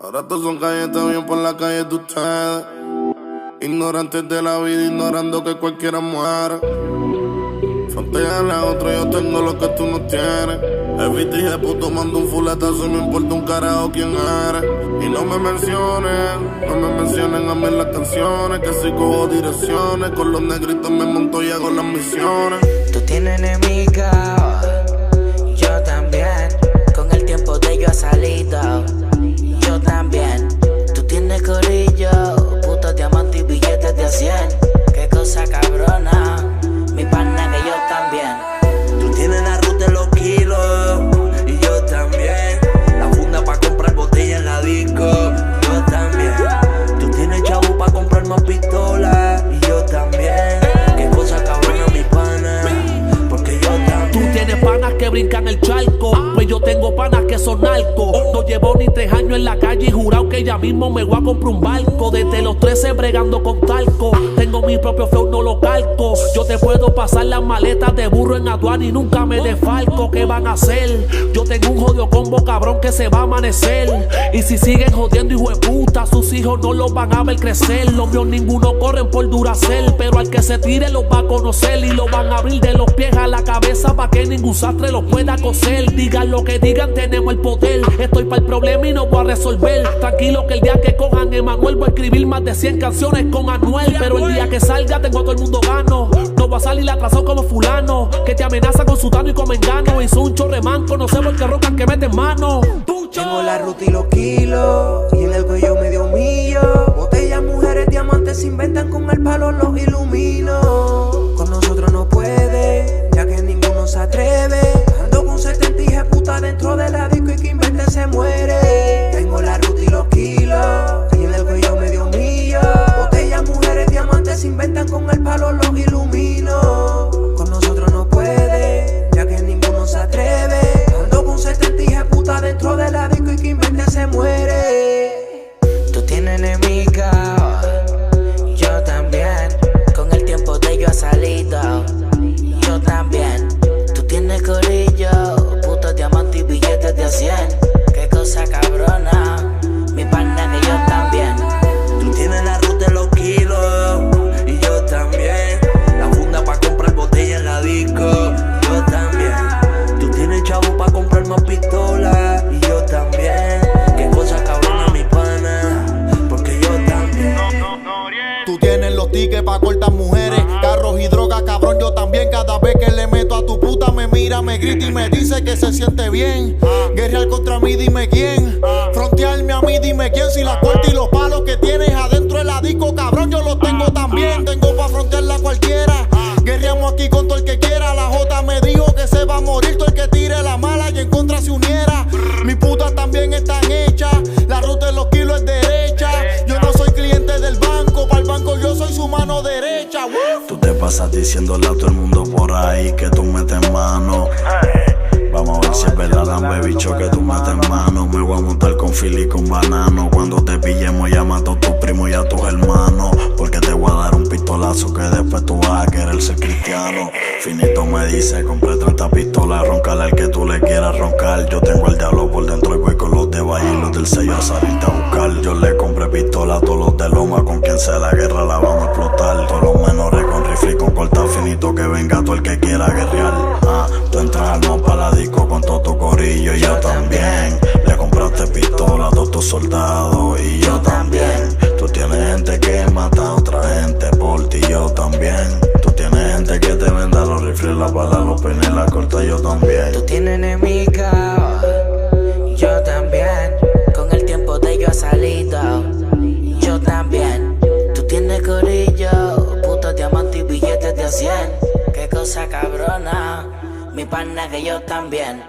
Ahora todos son calles, bien por la calle de ustedes. Ignorantes de la vida, ignorando que cualquiera muere. Fronteale a otro, yo tengo lo que tú no tienes. Evita y puto, mando un fuletazo, me importa un carajo quién eres. Y no me mencionen a mí en las canciones, que si cojo direcciones, con los negritos me monto y hago las misiones. Tú tienes enemiga, yo también, con el tiempo de ellos ha salido, yo también. Tú tienes corillo, putos diamantes y billetes de 100, qué cosa cabrona, mi pana que yo también. Tú tienes la ruta de los kilos, y yo también. La funda pa' comprar botella en la disco, yo también. Tú tienes chavo pa' comprar más pistolas, y yo también. Qué cosa cabrona, mi pana, porque yo también. Tú tienes panas que brincan el charco, pues yo tengo panas que son narcos. No llevo ni 3 años en la calle y jurado que ya mismo me voy a comprar un barco. Desde los 13 bregando con talco, tengo mi propio flow, no lo calco. Yo te puedo pasar las maletas de burro en aduana y nunca me desfalco. ¿Qué van a hacer? Yo tengo un jodido combo cabrón que se va a amanecer. Y si siguen jodiendo, hijo de puta, sus hijos no los van a ver crecer. Los míos ninguno corren por Duracell, pero al que se tire los va a conocer y lo van a abrir de los pies a la cabeza pa' que ningún sastre los pueda coser. Digan lo que digan, tenemos el poder. Estoy para el problema y no voy a resolver. Tranquilo que el día que cojan Emanuel voy a escribir más de 100 canciones con Anuel. Pero el día que salga tengo a todo el mundo gano. No voy a salir atrasado como fulano, que te amenaza con sutano y con mengano. Hizo un chorremanco, no sé por qué rocan que meten mano. Tengo la ruta y los kilos, y en el cuello medio millo. Botellas, mujeres, diamantes se inventan, con el palo los ilumino. Con nosotros no puede, ya que ninguno se atreve. Ando con 70 hijas puta dentro de la disco y que invente se muere. Tengo la ruta y los kilos, y en el cuello medio millo. Botellas, mujeres, diamantes se inventan, con el palo los ilumino. Con nosotros no puede, ya que ninguno se atreve. Ando con 70 hijas puta dentro de la disco y que invente se muere. Tú tienes enemiga, yo también, con el tiempo de ellos ha salido, yo también. Tú tienes corillo, putos diamantes y billetes de 100, qué cosa cabrona, mi pana que yo también. Tú tienes la ruta de los kilos, y yo también. La funda pa' comprar botella en la disco, yo también. Tú tienes chavo pa' comprar más pistolas, y yo también. Qué cosa cabrona, mi pana, porque yo también. Tú tienes los tickets pa' cortar mujeres, carros y droga, cabrón, yo también. Cada vez que le meto a tu puta me mira, me grita y me dice que se siente bien. Guerrear contra mí, dime quién. Frontearme a mí, dime quién. Si la corta y los palos que tienes adentro de la disco, cabrón, yo los tengo también. Tengo pa' frontearla a cualquiera. Guerreamos aquí con todo el que quiera. La J me dijo que se va a morir todo el que tire la mala y en contra se uniera. Mis putas también están hechas, la ruta de los kilos es derecha. Yo no soy cliente del banco, para el banco yo soy su mano derecha. Tú te pasas diciéndole a todo el mundo por ahí que tú metes mano. Vamos a ver si es verdad, dame bicho, que tú metes mano. Me voy a montar con fili y con banano. Cuando te pillemos llama a todos tus primos y a tus hermanos, porque te voy a dar un pistolazo que después tú vas a querer ser cristiano. Finito me dice, compré 30 pistolas, roncale al que tú le quieras roncar. Yo tengo el diablo por dentro y voy con los de Valle y los del sello a salirte a buscar. Yo le compré pistola a todos los de Loma, con quien sea la guerra la vamos a explotar. Todos los menores con rifle y con corta finito, que venga todo el que quiera guerrear. Tú entras al mapa pa' la disco con todo tu corillo y yo también. Le compraste pistola a todos tus soldados y yo también. Tú tienes gente que mata a otra gente por ti, yo también. Tú tienes gente que te venda los rifles, las balas, los peines, la corta, yo también. Tú tienes enemiga, yo también, con el tiempo de ellos ha salido, yo también. Tú tienes corillo, putos diamantes y billetes de 100, qué cosa cabrona, mi pana que yo también.